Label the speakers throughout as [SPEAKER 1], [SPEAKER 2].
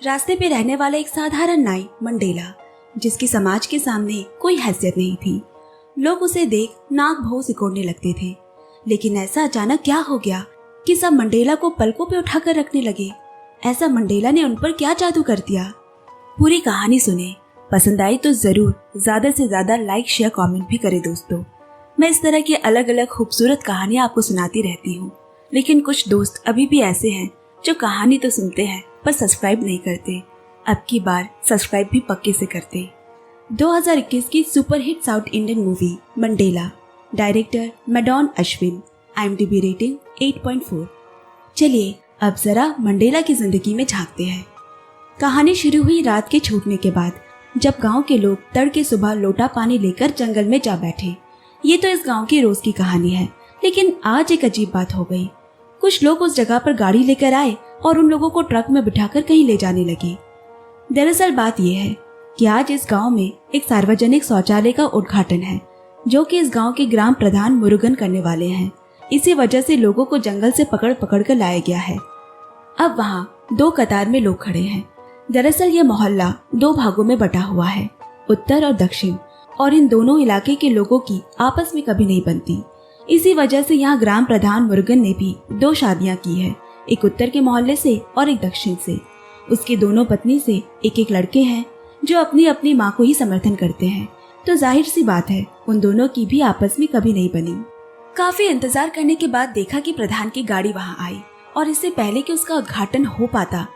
[SPEAKER 1] रास्ते पे रहने वाला एक साधारण नाई मंडेला, जिसकी समाज के सामने कोई हैसियत नहीं थी। लोग उसे देख नाक भौं सिकोड़ने लगते थे। लेकिन ऐसा अचानक क्या हो गया कि सब मंडेला को पलकों पे उठाकर रखने लगे। ऐसा मंडेला ने उन पर क्या जादू कर दिया? पूरी कहानी सुने। पसंद आई तो जरूर ज्यादा से ज्यादा लाइक, शेयर, कमेंट भी करें दोस्तों। मैं इस तरह की अलग अलग खूबसूरत कहानियां आपको सुनाती रहती हूँ, लेकिन कुछ दोस्त अभी भी ऐसे हैं जो कहानी तो सुनते हैं पर सब्सक्राइब नहीं करते। अब की बार सब्सक्राइब भी पक्के से करते। 2021 की superhit South Indian movie Mandela, director Madonne Ashwin, IMDb rating 8.4। चलिए अब जरा मंडेला की जिंदगी में झांकते हैं। कहानी शुरू हुई रात के छूटने के बाद, जब गांव के लोग तड़के सुबह लोटा पानी लेकर जंगल में जा बैठे। ये तो इस गांव की रोज की कहानी है, लेकिन आज एक अजीब बात हो गई। कुछ लोग उस जगह पर गाड़ी लेकर आए और उन लोगों को ट्रक में बिठाकर कहीं ले जाने लगे। दरअसल बात यह है कि आज इस गांव में एक सार्वजनिक शौचालय का उद्घाटन है, जो कि इस गांव के ग्राम प्रधान मुरुगन करने वाले हैं। इसी वजह से लोगों को जंगल से पकड़ पकड़ कर लाया गया है। अब वहाँ 2 कतार में लोग खड़े हैं। दरअसल ये मोहल्ला 2 भागों में बटा हुआ है, उत्तर और दक्षिण, और इन दोनों इलाके के लोगों की आपस में कभी नहीं बनती। इसी वजह से यहाँ ग्राम प्रधान मुरुगन ने भी 2 शादियाँ की है, एक उत्तर के मोहल्ले से और एक दक्षिण से। उसकी दोनों पत्नी से एक एक लड़के हैं जो अपनी अपनी माँ को ही समर्थन करते हैं, तो जाहिर सी बात है उन दोनों की भी आपस में कभी नहीं बनी। काफी इंतजार करने के बाद देखा कि प्रधान की गाड़ी वहाँ आई, और इससे पहले कि उसका उद्घाटन हो पाता,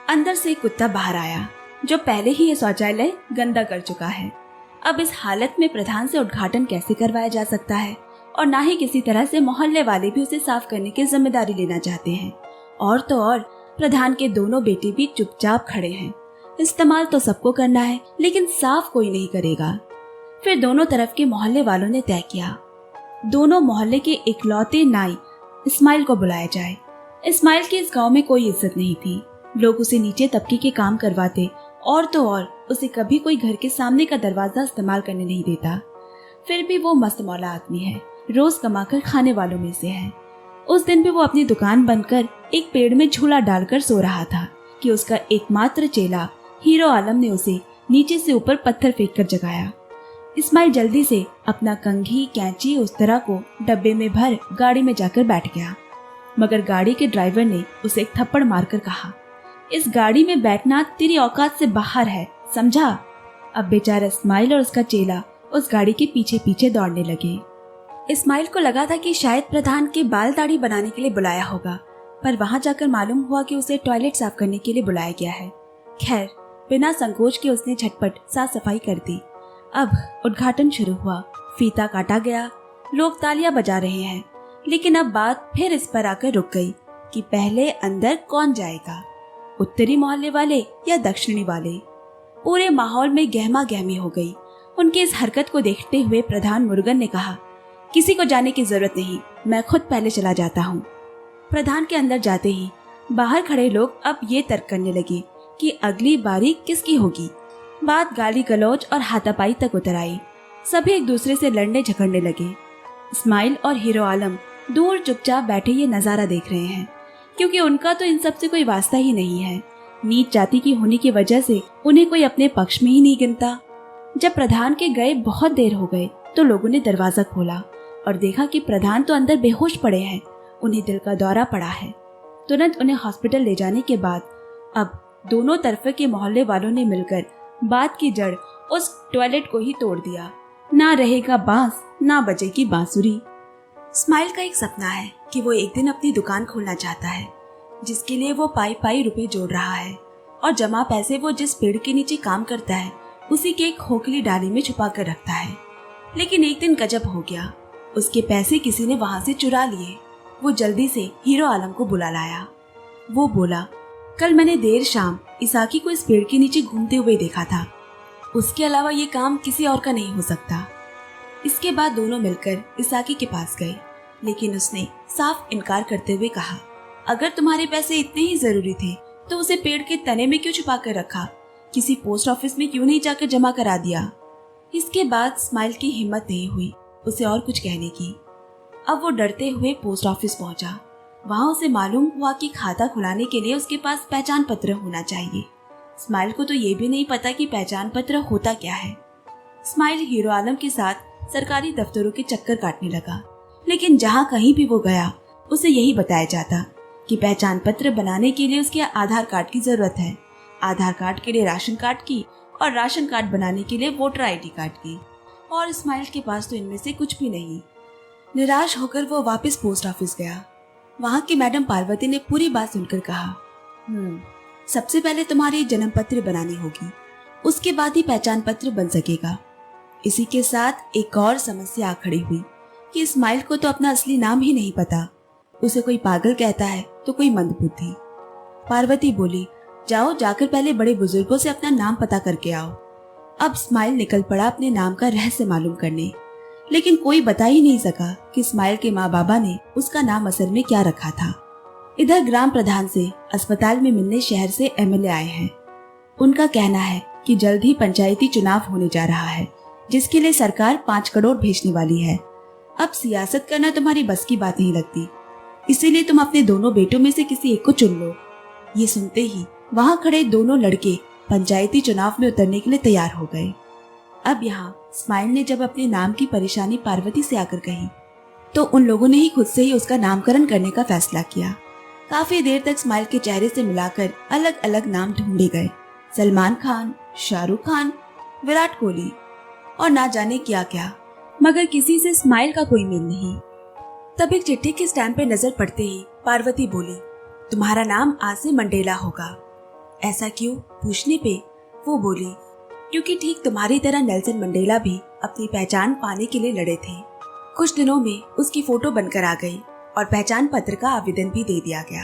[SPEAKER 1] अंदर से एक कुत्ता बाहर आया जो पहले ही ये शौचालय गंदा कर चुका है। अब इस हालत में प्रधान से उद्घाटन कैसे करवाया जा सकता है, और ना ही किसी तरह से मोहल्ले वाले भी उसे साफ करने की जिम्मेदारी लेना चाहते हैं। और तो और प्रधान के दोनों बेटे भी चुपचाप खड़े हैं। इस्तेमाल तो सबको करना है, लेकिन साफ कोई नहीं करेगा। फिर दोनों तरफ के मोहल्ले वालों ने तय किया, दोनों मोहल्ले के इकलौते नाई इस्माइल को बुलाया जाए। इस्माइल की इस गांव में कोई इज्जत नहीं थी। लोग उसे नीचे तबके के काम करवाते, और तो और उसे कभी कोई घर के सामने का दरवाजा इस्तेमाल करने नहीं देता। फिर भी वो मस्त मौला आदमी है, रोज कमाकर खाने वालों में से है। उस दिन भी वो अपनी दुकान बंद कर एक पेड़ में झूला डालकर सो रहा था कि उसका एकमात्र चेला हीरो आलम ने उसे नीचे से ऊपर पत्थर फेंक कर जगाया। इस्माइल जल्दी से अपना कंघी, कैंची, उस तरह को डब्बे में भर गाड़ी में जाकर बैठ गया, मगर गाड़ी के ड्राइवर ने उसे एक थप्पड़ मारकर कहा, इस गाड़ी में बैठना तेरी औकात से बाहर है, समझा? अब बेचारा इस्माइल और उसका चेला उस गाड़ी के पीछे पीछे दौड़ने लगे। इस्माइल को लगा था कि शायद प्रधान के बाल दाढ़ी बनाने के लिए बुलाया होगा, पर वहां जाकर मालूम हुआ कि उसे टॉयलेट साफ करने के लिए बुलाया गया है। खैर, बिना संकोच के उसने झटपट साफ सफाई कर दी। अब उद्घाटन शुरू हुआ, फीता काटा गया, लोग तालियां बजा रहे हैं। लेकिन अब बात फिर इस पर आकर रुक गई कि पहले अंदर कौन जाएगा, उत्तरी मोहल्ले वाले या दक्षिणी वाले। पूरे माहौल में गहमा गहमी हो गई। उनकी इस हरकत को देखते हुए प्रधान मुरुगन ने कहा, किसी को जाने की जरूरत नहीं, मैं खुद पहले चला जाता हूँ। प्रधान के अंदर जाते ही बाहर खड़े लोग अब ये तर्क करने लगे कि अगली बारी किसकी होगी। बात गाली गलौज और हाथापाई तक उतर आई। सभी एक दूसरे से लड़ने झगड़ने लगे। इस्माइल और हीरो आलम दूर चुपचाप बैठे ये नजारा देख रहे हैं, क्योंकि उनका तो इन सब से कोई वास्ता ही नहीं है। नीच जाति की होने की वजह से उन्हें कोई अपने पक्ष में ही नहीं गिनता। जब प्रधान के गए बहुत देर हो गए तो लोगों ने दरवाजा खोला और देखा कि प्रधान तो अंदर बेहोश पड़े हैं, उन्हें दिल का दौरा पड़ा है। तुरंत उन्हें हॉस्पिटल ले जाने के बाद अब दोनों तरफ के मोहल्ले वालों ने मिलकर बात की जड़ उस टॉयलेट को ही तोड़ दिया। ना रहेगा बांस, ना बजेगी बांसुरी। इस्माइल का एक सपना है कि वो एक दिन अपनी दुकान खोलना चाहता है, जिसके लिए वो पाई पाई रुपए जोड़ रहा है, और जमा पैसे वो जिस पेड़ के नीचे काम करता है उसी के एक खोखली डाली में छुपा कर रखता है। लेकिन एक दिन गजब हो गया, उसके पैसे किसी ने वहां से चुरा लिए। वो जल्दी से हीरो आलम को बुला लाया। वो बोला, कल मैंने देर शाम इसाकी को इस पेड़ के नीचे घूमते हुए देखा था, उसके अलावा ये काम किसी और का नहीं हो सकता। इसके बाद दोनों मिलकर इसाकी के पास गए, लेकिन उसने साफ इनकार करते हुए कहा, अगर तुम्हारे पैसे इतने ही जरूरी थे तो उसे पेड़ के तने में क्यों छुपा कर रखा, किसी पोस्ट ऑफिस में क्यों नहीं जाकर जमा करा दिया। इसके बाद इस्माइल की हिम्मत नहीं हुई उसे और कुछ कहने की। अब वो डरते हुए पोस्ट ऑफिस पहुंचा। वहां उसे मालूम हुआ कि खाता खुलाने के लिए उसके पास पहचान पत्र होना चाहिए। स्माइल को तो ये भी नहीं पता कि पहचान पत्र होता क्या है। स्माइल हीरो आलम के साथ सरकारी दफ्तरों के चक्कर काटने लगा, लेकिन जहाँ कहीं भी वो गया उसे यही बताया जाता कि पहचान पत्र बनाने के लिए उसके आधार कार्ड की जरूरत है, आधार कार्ड के लिए राशन कार्ड की, और राशन कार्ड बनाने के लिए वोटर ID कार्ड की, और स्माइल के पास तो इनमें से कुछ भी नहीं। निराश होकर वो वापस पोस्ट ऑफिस गया। वहाँ की मैडम पार्वती ने पूरी बात सुनकर कहा, सबसे पहले तुम्हारी जन्म पत्र बनानी होगी, उसके बाद ही पहचान पत्र बन सकेगा। इसी के साथ एक और समस्या आ खड़ी हुई कि स्माइल को तो अपना असली नाम ही नहीं पता। उसे कोई पागल कहता है तो कोई मंदबुद्धि। पार्वती बोली, जाओ जाकर पहले बड़े बुजुर्गों से अपना नाम पता करके आओ। अब स्माइल निकल पड़ा अपने नाम का रहस्य मालूम करने, लेकिन कोई बता ही नहीं सका कि स्माइल के माँ बाबा ने उसका नाम असल में क्या रखा था। इधर ग्राम प्रधान से अस्पताल में मिलने शहर से MLA आए हैं। उनका कहना है कि जल्द ही पंचायती चुनाव होने जा रहा है, जिसके लिए सरकार 5 करोड़ भेजने वाली है। अब सियासत करना तुम्हारी बस की बात नहीं लगती, इसीलिए तुम अपने दोनों बेटों में से किसी एक को चुन लो। ये सुनते ही वहाँ खड़े दोनों लड़के पंचायती चुनाव में उतरने के लिए तैयार हो गए। अब यहाँ स्माइल ने जब अपने नाम की परेशानी पार्वती से आकर कही तो उन लोगों ने ही खुद से ही उसका नामकरण करने का फैसला किया। काफी देर तक स्माइल के चेहरे से मिलाकर अलग अलग नाम ढूंढे गए, सलमान खान, शाहरुख खान, विराट कोहली और ना जाने क्या क्या, मगर किसी से स्माइल का कोई मेल नहीं। तब एक चिट्ठी के स्टैम्प पे नजर पड़ते ही पार्वती बोली, तुम्हारा नाम आज से मंडेला होगा। ऐसा क्यों पूछने पे वो बोली, क्योंकि ठीक तुम्हारी तरह नेल्सन मंडेला भी अपनी पहचान पाने के लिए लड़े थे। कुछ दिनों में उसकी फोटो बनकर आ गई और पहचान पत्र का आवेदन भी दे दिया गया।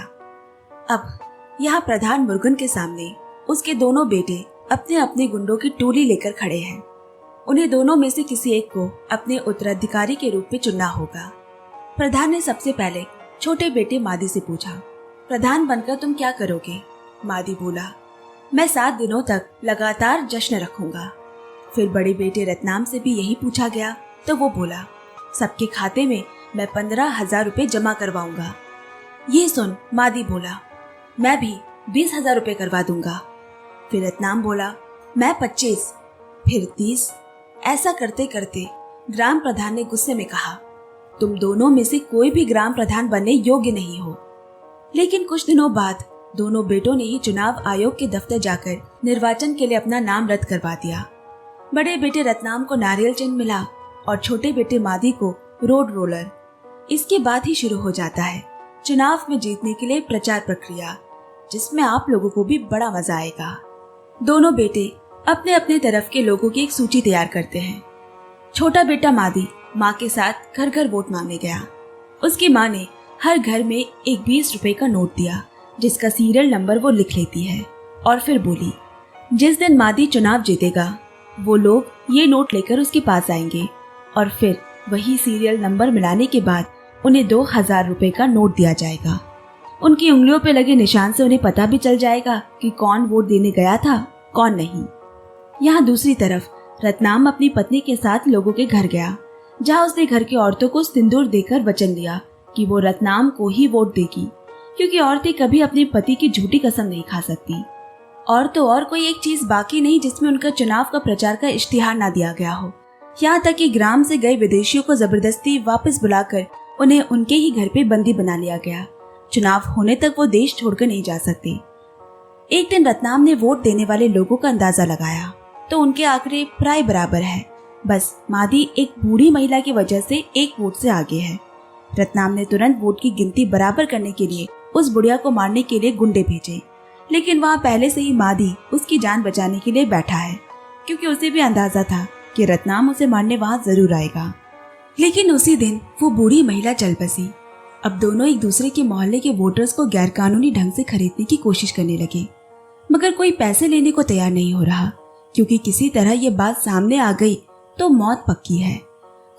[SPEAKER 1] अब यहाँ प्रधान मुरुगन के सामने उसके दोनों बेटे अपने अपने गुंडों की टोली लेकर खड़े हैं। उन्हें दोनों में से किसी एक को अपने उत्तराधिकारी के रूप में चुनना होगा। प्रधान ने सबसे पहले छोटे बेटे मादी से पूछा, प्रधान बनकर तुम क्या करोगे? मादी बोला, मैं 7 दिनों तक लगातार जश्न रखूंगा। फिर बड़े बेटे रत्नाम से भी यही पूछा गया तो वो बोला, सबके खाते में मैं 15,000 रुपए जमा करवाऊंगा। ये सुन मादी बोला, मैं भी 20,000 रुपए करवा दूंगा। फिर रत्नाम बोला, मैं 25, फिर 30। ऐसा करते करते ग्राम प्रधान ने गुस्से में कहा, तुम दोनों में से कोई भी ग्राम प्रधान बनने योग्य नहीं हो। लेकिन कुछ दिनों बाद दोनों बेटों ने ही चुनाव आयोग के दफ्तर जाकर निर्वाचन के लिए अपना नाम रद्द करवा दिया। बड़े बेटे रत्नाम को नारियल चिन्ह मिला और छोटे बेटे मादी को रोड रोलर। इसके बाद ही शुरू हो जाता है चुनाव में जीतने के लिए प्रचार प्रक्रिया, जिसमें आप लोगों को भी बड़ा मजा आएगा। दोनों बेटे अपने अपने तरफ के लोगों की एक सूची तैयार करते हैं। छोटा बेटा मादी माँ के साथ घर घर वोट मांगने गया। उसकी माँ ने हर घर में एक 20 रुपए का नोट दिया, जिसका सीरियल नंबर वो लिख लेती है, और फिर बोली, जिस दिन मादी चुनाव जीतेगा वो लोग ये नोट लेकर उसके पास आएंगे और फिर वही सीरियल नंबर मिलाने के बाद उन्हें 2,000 रुपए का नोट दिया जाएगा। उनकी उंगलियों पे लगे निशान से उन्हें पता भी चल जाएगा कि कौन वोट देने गया था, कौन नहीं। यहाँ दूसरी तरफ रत्नाम अपनी पत्नी के साथ लोगों के घर गया, जहाँ उसने घर की औरतों को सिंदूर देकर वचन लिया कि वो रत्नाम को ही वोट देगी, क्योंकि औरतें कभी अपने पति की झूठी कसम नहीं खा सकती। और तो और कोई एक चीज बाकी नहीं जिसमें उनका चुनाव का प्रचार का इश्तिहार ना दिया गया हो। यहाँ तक कि ग्राम से गए विदेशियों को जबरदस्ती वापस बुलाकर उन्हें उनके ही घर पे बंदी बना लिया गया। चुनाव होने तक वो देश छोड़कर नहीं जा सकते। एक दिन रत्नाम ने वोट देने वाले लोगों का अंदाजा लगाया तो उनके आंकड़े प्राय बराबर है। बस मादी एक बूढ़ी महिला की वजह से 1 वोट से आगे है। रत्नाम ने तुरंत वोट की गिनती बराबर करने के लिए उस बुढ़िया को मारने के लिए गुंडे भेजे, लेकिन वहाँ पहले से ही मादी उसकी जान बचाने के लिए बैठा है, क्योंकि उसे भी अंदाजा था कि रत्नाम उसे मारने वहाँ जरूर आएगा। लेकिन उसी दिन वो बूढ़ी महिला चल बसी। अब दोनों एक दूसरे के मोहल्ले के वोटर्स को गैरकानूनी ढंग से खरीदने की कोशिश करने लगे, मगर कोई पैसे लेने को तैयार नहीं हो रहा, क्योंकि किसी तरह ये बात सामने आ गई तो मौत पक्की है।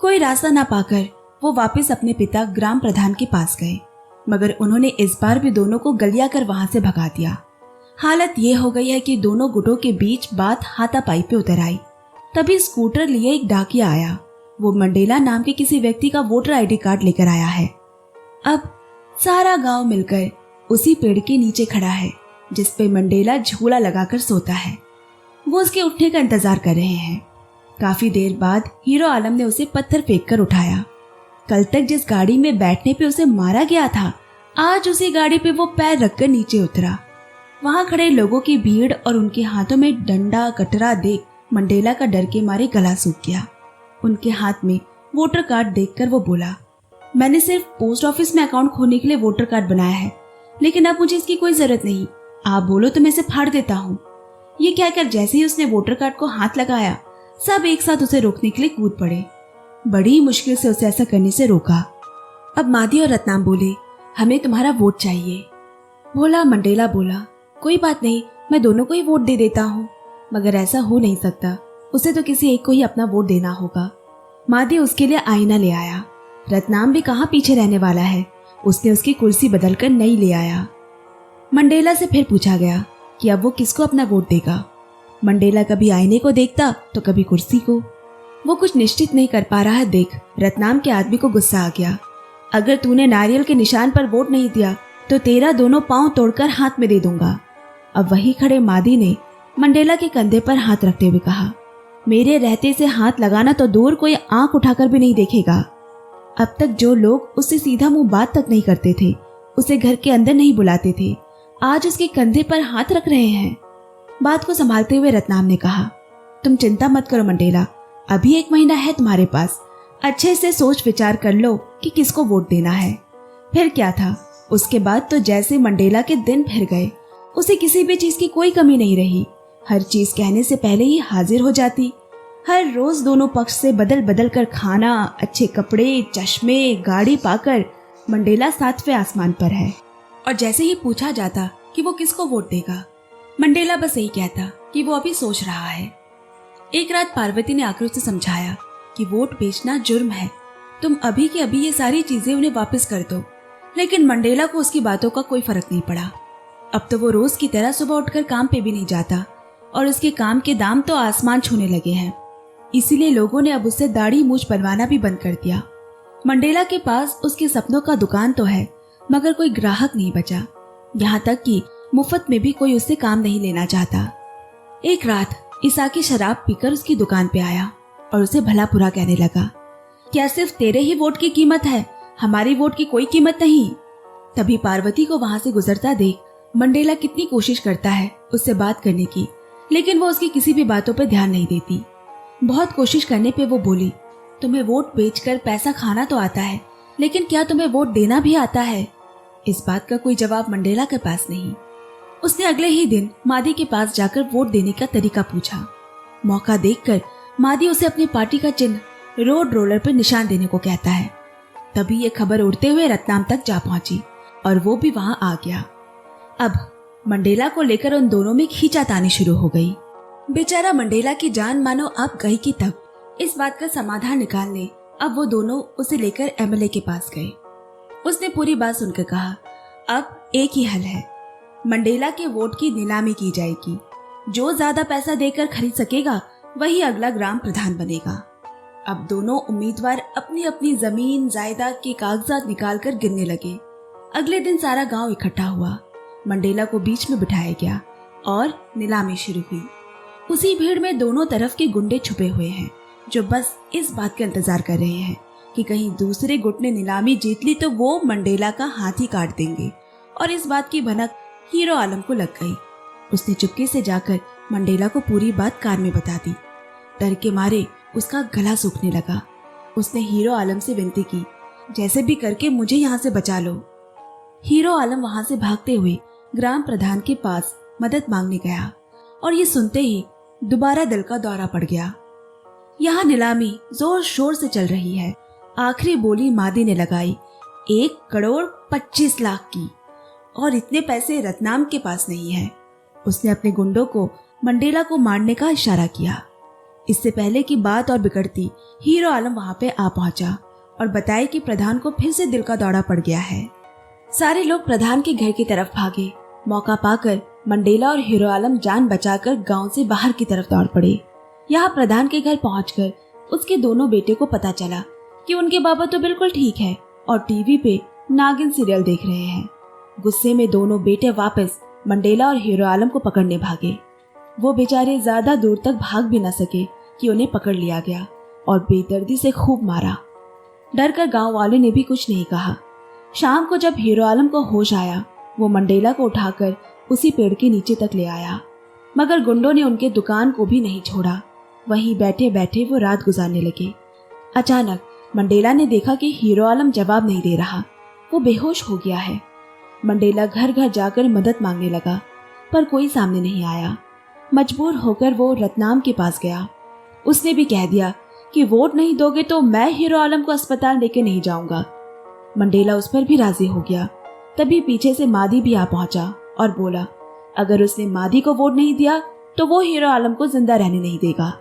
[SPEAKER 1] कोई रास्ता ना पाकर वो वापस अपने पिता ग्राम प्रधान के पास गए, मगर उन्होंने इस बार भी दोनों को गलिया कर वहां से भगा दिया। हालत ये हो गई है कि दोनों गुटों के बीच बात हाथापाई पे उतर आई। तभी स्कूटर लिए एक डाकिया आया। वो मंडेला नाम के किसी व्यक्ति का वोटर ID कार्ड लेकर आया है। अब सारा गांव मिलकर उसी पेड़ के नीचे खड़ा है जिस पे मंडेला झूला लगाकर सोता है। वो उसके उठने का इंतजार कर रहे हैं। काफी देर बाद हीरो आलम ने उसे पत्थर फेंक कर उठाया। कल तक जिस गाड़ी में बैठने पे उसे मारा गया था, आज उसी गाड़ी पे वो पैर रखकर नीचे उतरा। वहां खड़े लोगों की भीड़ और उनके हाथों में डंडा कटरा देख मंडेला का डर के मारे गला सूख गया। उनके हाथ में वोटर कार्ड देखकर वो बोला, मैंने सिर्फ पोस्ट ऑफिस में अकाउंट खोलने के लिए वोटर कार्ड बनाया है, लेकिन अब मुझे इसकी कोई जरूरत नहीं। आप बोलो तो मैं इसे फाड़ देता हूँ। ये कहकर जैसे ही उसने वोटर कार्ड को हाथ लगाया, सब एक साथ उसे रोकने के लिए कूद पड़े। बड़ी मुश्किल से उसे ऐसा करने से रोका। अब मादी और रत्नाम बोले, हमें तुम्हारा वोट चाहिए। भोला मंडेला बोला, कोई बात नहीं, मैं दोनों को ही वोट दे देता हूँ। मगर ऐसा हो नहीं सकता, उसे तो किसी एक को ही अपना वोट देना होगा। मादी उसके लिए आईना ले आया। रत्नाम भी कहाँ पीछे रहने वाला है, उसने उसकी कुर्सी बदलकर नई ले आया। मंडेला से फिर पूछा गया कि अब वो किसको अपना वोट देगा। मंडेला कभी आईने को देखता तो कभी कुर्सी को। वो कुछ निश्चित नहीं कर पा रहा देख रत्नाम के आदमी को गुस्सा आ गया। अगर तूने नारियल के निशान पर वोट नहीं दिया तो तेरा दोनों पांव तोड़कर हाथ में दे दूंगा। अब वही खड़े मादी ने मंडेला के कंधे पर हाथ रखते हुए कहा, मेरे रहते से हाथ लगाना तो दूर, कोई आंख उठाकर भी नहीं देखेगा। अब तक जो लोग उससे सीधा मुंह बात तक नहीं करते थे, उसे घर के अंदर नहीं बुलाते थे, आज उसके कंधे पर हाथ रख रहे हैं। बात को संभालते हुए रत्नाम ने कहा, तुम चिंता मत करो मंडेला, अभी 1 महीना है तुम्हारे पास। अच्छे से सोच विचार कर लो कि किसको वोट देना है। फिर क्या था, उसके बाद तो जैसे मंडेला के दिन फिर गए। उसे किसी भी चीज की कोई कमी नहीं रही। हर चीज कहने से पहले ही हाजिर हो जाती। हर रोज दोनों पक्ष से बदल बदल कर खाना, अच्छे कपड़े, चश्मे, गाड़ी पाकर मंडेला 7वें आसमान पर है। और जैसे ही पूछा जाता कि वो किसको वोट देगा, मंडेला बस यही कहता कि वो अभी सोच रहा है। एक रात पार्वती ने आकर उसे समझाया कि वोट बेचना जुर्म है, तुम अभी के अभी ये सारी चीजें उन्हें वापस कर दो। लेकिन मंडेला को उसकी बातों का कोई फर्क नहीं पड़ा। अब तो वो रोज की तरह सुबह उठकर काम पे भी नहीं जाता और उसके काम के दाम तो आसमान छूने लगे हैं। इसीलिए लोगों ने अब उससे दाढ़ी मूछ बनवाना भी बंद कर दिया। मंडेला के पास उसके सपनों का दुकान तो है, मगर कोई ग्राहक नहीं बचा। यहाँ तक कि मुफ्त में भी कोई उससे काम नहीं लेना चाहता। एक रात इसाकी शराब पीकर उसकी दुकान पे आया और उसे भला बुरा कहने लगा, क्या सिर्फ तेरे ही वोट की कीमत है, हमारी वोट की कोई कीमत नहीं। तभी पार्वती को वहां से गुजरता देख मंडेला कितनी कोशिश करता है उससे बात करने की, लेकिन वो उसकी किसी भी बातों पर ध्यान नहीं देती। बहुत कोशिश करने पे वो बोली, तुम्हें वोट बेचकर पैसा खाना तो आता है, लेकिन क्या तुम्हें वोट देना भी आता है? इस बात का कोई जवाब मंडेला के पास नहीं। उसने अगले ही दिन मादी के पास जाकर वोट देने का तरीका पूछा। मौका देखकर मादी उसे अपनी पार्टी का चिन्ह रोड रोलर पर निशान देने को कहता है। तभी ये खबर उड़ते हुए रत्नाम तक जा पहुंची और वो भी वहां आ गया। अब मंडेला को लेकर उन दोनों में खींचातानी शुरू हो गई। बेचारा मंडेला की जान मानो अब गई की तब। इस बात का समाधान निकालने अब वो दोनों उसे लेकर एमएलए के पास गए। उसने पूरी बात सुनकर कहा, अब एक ही हल है, मंडेला के वोट की नीलामी की जाएगी। जो ज्यादा पैसा देकर खरीद सकेगा वही अगला ग्राम प्रधान बनेगा। अब दोनों उम्मीदवार अपनी अपनी जमीन जायदाद के कागजात निकालकर गिनने लगे। अगले दिन सारा गांव इकट्ठा हुआ। मंडेला को बीच में बिठाया गया और नीलामी शुरू हुई। उसी भीड़ में दोनों तरफ के गुंडे छुपे हुए हैं, जो बस इस बात का इंतजार कर रहे हैं कि कहीं दूसरे गुट ने नीलामी जीत ली तो वो मंडेला का हाथ ही काट देंगे। और इस बात की भनक हीरो आलम को लग गई। उसने चुपके से जाकर मंडेला को पूरी बात कान में बता दी। डर के मारे उसका गला सूखने लगा। उसने हीरो आलम से विनती की, जैसे भी करके मुझे यहाँ से बचा लो। हीरो आलम वहां से भागते हुए ग्राम प्रधान के पास मदद मांगने गया और ये सुनते ही दोबारा दिल का दौरा पड़ गया। यहाँ नीलामी जोर शोर से चल रही है। आखिरी बोली मादी ने लगाई, 1,25,00,000 की, और इतने पैसे रत्नाम के पास नहीं है। उसने अपने गुंडों को मंडेला को मारने का इशारा किया। इससे पहले कि बात और बिगड़ती, हीरो आलम वहां पे आ पहुंचा और बताया कि प्रधान को फिर से दिल का दौरा पड़ गया है। सारे लोग प्रधान के घर की तरफ भागे। मौका पाकर मंडेला और हीरो आलम जान बचाकर गांव से बाहर की तरफ दौड़ पड़े। यहाँ प्रधान के घर पहुंचकर उसके दोनों बेटे को पता चला कि उनके बाबा तो बिल्कुल ठीक है और टीवी पे नागिन सीरियल देख रहे हैं। गुस्से में दोनों बेटे वापस मंडेला और हीरो आलम को पकड़ने भागे। वो बेचारे ज्यादा दूर तक भाग भी न सके कि उन्हें पकड़ लिया गया और बेदर्दी से खूब मारा। डर कर गाँव वालों ने भी कुछ नहीं कहा। शाम को जब हीरो आलम को होश आया, वो मंडेला को उठाकर उसी पेड़ के नीचे तक ले आया, मगर गुंडों ने उनके दुकान को भी नहीं छोड़ा। वहीं बैठे बैठे वो रात गुजारने लगे। अचानक मंडेला ने देखा कि हीरो आलम जवाब नहीं दे रहा, वो बेहोश हो गया है। मंडेला घर घर जाकर मदद मांगने लगा, पर कोई सामने नहीं आया। मजबूर होकर वो रतनाम के पास गया। उसने भी कह दिया कि वोट नहीं दोगे तो मैं हीरो आलम को अस्पताल लेके नहीं जाऊंगा। मंडेला उस पर भी राजी हो गया। तभी पीछे से मादी भी आ पहुंचा और बोला, अगर उसने मादी को वोट नहीं दिया तो वो हीरो आलम को जिंदा रहने नहीं देगा।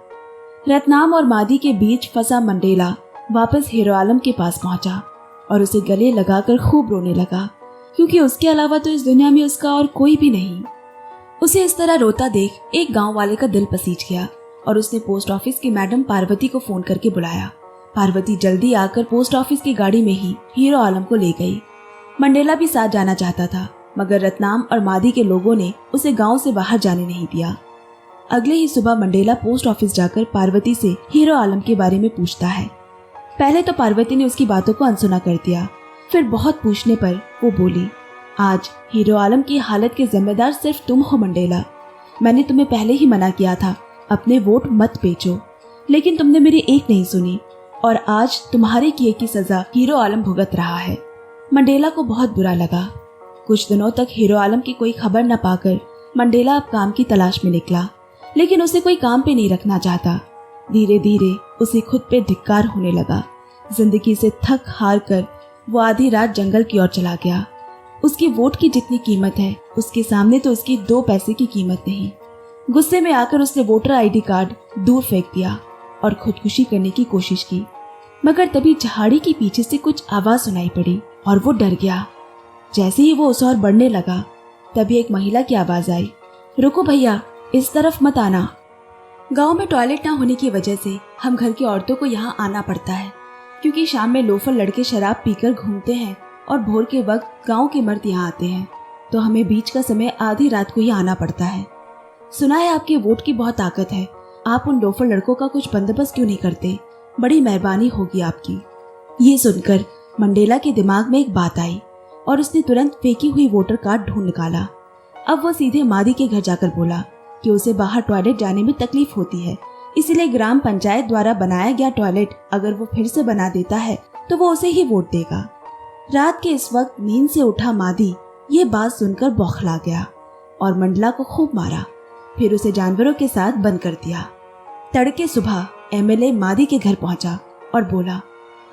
[SPEAKER 1] रतनाम और मादी के बीच फंसा मंडेला वापस हीरो आलम के पास पहुंचा और उसे गले लगाकर खूब रोने लगा, क्योंकि उसके अलावा तो इस दुनिया में उसका और कोई भी नहीं। उसे इस तरह रोता देख एक गांव वाले का दिल पसीज गया और उसने पोस्ट ऑफिस की मैडम पार्वती को फोन करके बुलाया। पार्वती जल्दी आकर पोस्ट ऑफिस की गाड़ी में ही हीरो आलम को ले गई। मंडेला भी साथ जाना चाहता था, मगर रतनाम और मादी के लोगों ने उसे गांव से बाहर जाने नहीं दिया। अगले ही सुबह मंडेला पोस्ट ऑफिस जाकर पार्वती से हीरो आलम के बारे में पूछता है। पहले तो पार्वती ने उसकी बातों को अनसुना कर दिया, फिर बहुत पूछने पर वो बोली, आज हीरो आलम की हालत के जिम्मेदार सिर्फ तुम हो मंडेला। मैंने तुम्हें पहले ही मना किया था अपने वोट मत बेचो, लेकिन तुमने मेरी एक नहीं सुनी और आज तुम्हारे किए की सजा हीरो आलम भुगत रहा है। मंडेला को बहुत बुरा लगा। कुछ दिनों तक हीरो आलम की कोई खबर न पाकर मंडेला अब काम की तलाश में निकला, लेकिन उसे कोई काम पे नहीं रखना चाहता। धीरे धीरे उसे खुद पे धिक्कार होने लगा। जिंदगी से थक हार कर वो आधी रात जंगल की ओर चला गया। उसकी वोट की जितनी कीमत है, उसके सामने तो उसकी 2 पैसे की कीमत नहीं। गुस्से में आकर उसने वोटर आईडी कार्ड दूर फेंक दिया और खुदकुशी करने की कोशिश की, मगर तभी झाड़ी के पीछे से कुछ आवाज सुनाई पड़ी और वो डर गया। जैसे ही वो उस ओर बढ़ने लगा, तभी एक महिला की आवाज आई, रुको भैया, इस तरफ मत आना। गांव में टॉयलेट ना होने की वजह से हम घर की औरतों को यहाँ आना पड़ता है, क्योंकि शाम में लोफर लड़के शराब पीकर घूमते हैं और भोर के वक्त गांव के मर्द यहाँ आते हैं, तो हमें बीच का समय आधी रात को ही आना पड़ता है। सुना है आपके वोट की बहुत ताकत है, आप उन लोफर लड़कों का कुछ बंदोबस्त क्यों नहीं करते? बड़ी मेहरबानी होगी आपकी। ये सुनकर मंडेला के दिमाग में एक बात आई और उसने तुरंत फेंकी हुई वोटर कार्ड ढूंढ निकाला। अब वो सीधे मादी के घर जाकर बोला कि उसे बाहर टॉयलेट जाने में तकलीफ होती है, इसलिए ग्राम पंचायत द्वारा बनाया गया टॉयलेट अगर वो फिर से बना देता है तो वो उसे ही वोट देगा। रात के इस वक्त नींद से उठा मादी ये बात सुनकर बौखला गया और मंडला को खूब मारा, फिर उसे जानवरों के साथ बंद कर दिया। तड़के सुबह एमएलए मादी के घर पहुंचा और बोला,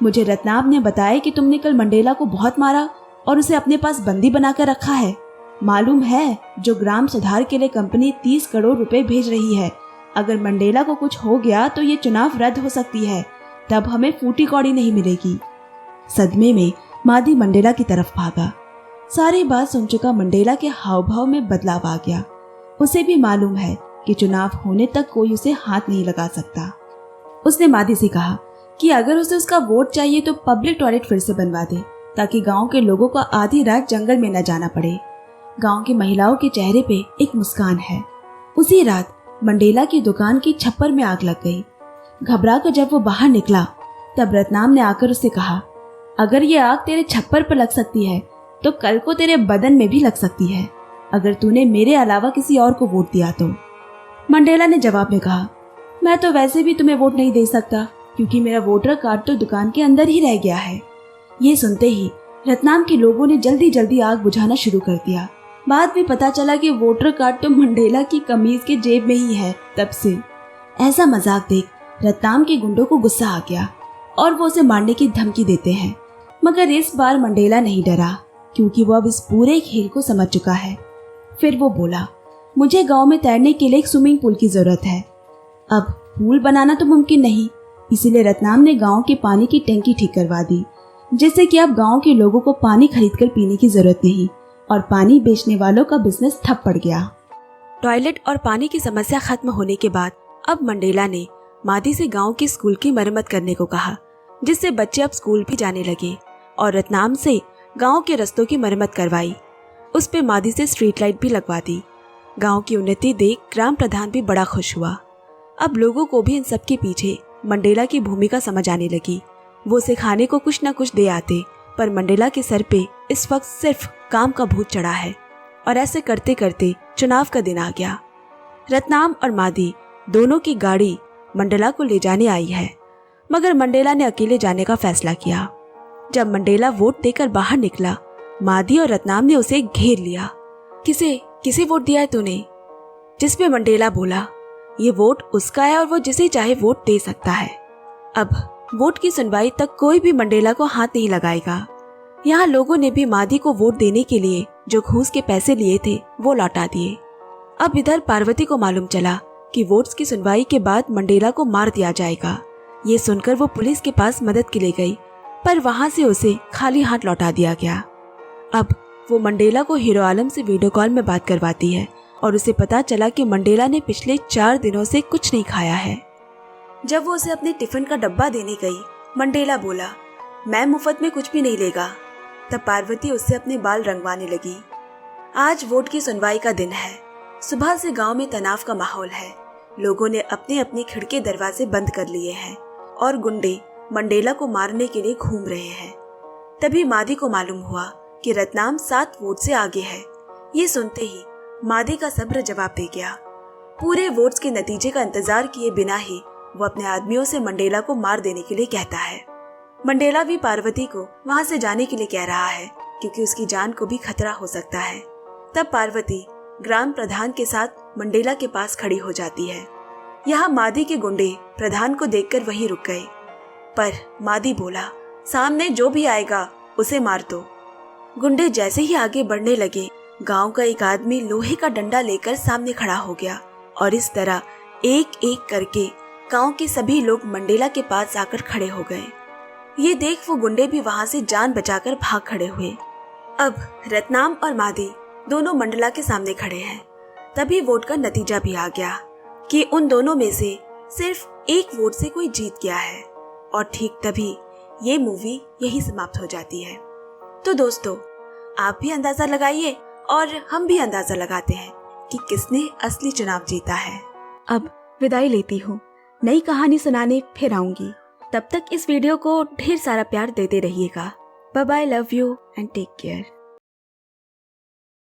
[SPEAKER 1] मुझे रतनाम ने बताया कि तुमने कल मंडेला को बहुत मारा और उसे अपने पास बंदी बनाकर रखा है। मालूम है, जो ग्राम सुधार के लिए कंपनी 30 करोड़ रुपए भेज रही है, अगर मंडेला को कुछ हो गया तो ये चुनाव रद्द हो सकती है, तब हमें फूटी कौड़ी नहीं मिलेगी। सदमे में मादी मंडेला की तरफ भागा। सारी बात सुन चुका मंडेला के हाव भाव में बदलाव आ गया। उसे भी मालूम है कि चुनाव होने तक कोई उसे हाथ नहीं लगा सकता। उसने मादी से कहा कि अगर उसे उसका वोट चाहिए तो पब्लिक टॉयलेट फिर से बनवा दे, ताकि गांव के लोगों को आधी रात जंगल में न जाना पड़े। गांव की महिलाओं के चेहरे पे एक मुस्कान है। उसी रात मंडेला की दुकान की छप्पर में आग लग गई। घबरा कर जब वो बाहर निकला, तब रतनाम ने आकर उससे कहा, अगर ये आग तेरे छप्पर पर लग सकती है तो कल को तेरे बदन में भी लग सकती है, अगर तूने मेरे अलावा किसी और को वोट दिया तो। मंडेला ने जवाब में कहा, मैं तो वैसे भी तुम्हें वोट नहीं दे सकता, क्योंकि मेरा वोटर कार्ड तो दुकान के अंदर ही रह गया है। ये सुनते ही रतनाम के लोगों ने जल्दी जल्दी आग बुझाना शुरू कर दिया। बाद में पता चला कि वोटर कार्ड तो मंडेला की कमीज के जेब में ही है। तब से ऐसा मजाक देख रतनाम के गुंडों को गुस्सा आ गया और वो उसे मारने की धमकी देते हैं, मगर इस बार मंडेला नहीं डरा, क्योंकि वो अब इस पूरे खेल को समझ चुका है। फिर वो बोला, मुझे गांव में तैरने के लिए एक स्विमिंग पूल की जरूरत है। अब पूल बनाना तो मुमकिन नहीं, इसीलिए रतनाम ने गांव के पानी की टंकी ठीक करवा दी, जिससे कि अब गांव के लोगों को पानी खरीदकर पीने की जरूरत नहीं और पानी बेचने वालों का बिजनेस ठप पड़ गया। टॉयलेट और पानी की समस्या खत्म होने के बाद अब मंडेला ने मादी से गांव के स्कूल की मरम्मत करने को कहा, जिससे बच्चे अब स्कूल भी जाने लगे, और रतनाम से गांव के रास्तों की मरम्मत करवाई। उस पे मादी से स्ट्रीट लाइट भी लगवा दी। गांव की उन्नति देख ग्राम प्रधान भी बड़ा खुश हुआ। अब लोगों को भी इन सब के पीछे मंडेला की भूमिका समझ आने लगी। वो उसे खाने को कुछ न कुछ दे आते, पर मंडेला के सर पे इस वक्त सिर्फ काम का भूत चढ़ा है। और ऐसे करते करते चुनाव का दिन आ गया। रत्नाम और मादी दोनों की गाड़ी मंडेला को ले जाने आई है, मगर मंडेला ने अकेले जाने का फैसला किया। जब मंडेला वोट देकर बाहर निकला, मादी और रत्नाम ने उसे घेर लिया। किसे वोट दिया है तूने? जिसपे मंडेला बोला, ये वोट उसका है और वो जिसे चाहे वोट दे सकता है। अब वोट की सुनवाई तक कोई भी मंडेला को हाथ नहीं लगाएगा। यहाँ लोगों ने भी मादी को वोट देने के लिए जो घूस के पैसे लिए थे वो लौटा दिए। अब इधर पार्वती को मालूम चला कि वोट्स की सुनवाई के बाद मंडेला को मार दिया जाएगा। ये सुनकर वो पुलिस के पास मदद के लिए गई, पर वहां से उसे खाली हाथ लौटा दिया गया। अब वो मंडेला को हीरो आलम से वीडियो कॉल में बात करवाती है और उसे पता चला कि मंडेला ने पिछले 4 दिनों से कुछ नहीं खाया है। जब वो उसे अपने टिफिन का डब्बा देने गई, मंडेला बोला, मैं मुफ्त में कुछ भी नहीं लेगा। तब पार्वती उससे अपने बाल रंगवाने लगी। आज वोट की सुनवाई का दिन है। सुबह से गांव में तनाव का माहौल है। लोगों ने अपने अपने खिड़की दरवाजे बंद कर लिए हैं और गुंडे मंडेला को मारने के लिए घूम रहे हैं। तभी मादी को मालूम हुआ कि रत्नाम 7 वोट से आगे है। ये सुनते ही मादी का सब्र जवाब दे गया। पूरे वोट्स के नतीजे का इंतजार किए बिना ही वो अपने आदमियों से मंडेला को मार देने के लिए कहता है। मंडेला भी पार्वती को वहां से जाने के लिए कह रहा है, क्योंकि उसकी जान को भी खतरा हो सकता है। तब पार्वती ग्राम प्रधान के साथ मंडेला के पास खड़ी हो जाती है। यहाँ मादी के गुंडे प्रधान को देखकर वहीं रुक गए, पर मादी बोला, सामने जो भी आएगा उसे मार दो। गुंडे जैसे ही आगे बढ़ने लगे, गांव का एक आदमी लोहे का डंडा लेकर सामने खड़ा हो गया और इस तरह एक एक करके गांव के सभी लोग मंडेला के पास आकर खड़े हो गए। ये देख वो गुंडे भी वहां से जान बचाकर भाग खड़े हुए। अब रत्नाम और मादी दोनों मंडेला के सामने खड़े हैं। तभी वोट का नतीजा भी आ गया कि उन दोनों में से सिर्फ एक वोट से कोई जीत गया है। और ठीक तभी ये मूवी यही समाप्त हो जाती है। तो दोस्तों, आप भी अंदाजा लगाइए और हम भी अंदाजा लगाते हैं कि किसने असली चुनाव जीता है। अब विदाई लेती हूँ। नई कहानी सुनाने फिर आऊंगी। तब तक इस वीडियो को ढेर सारा प्यार देते रहिएगा। Bye bye, love you and take care.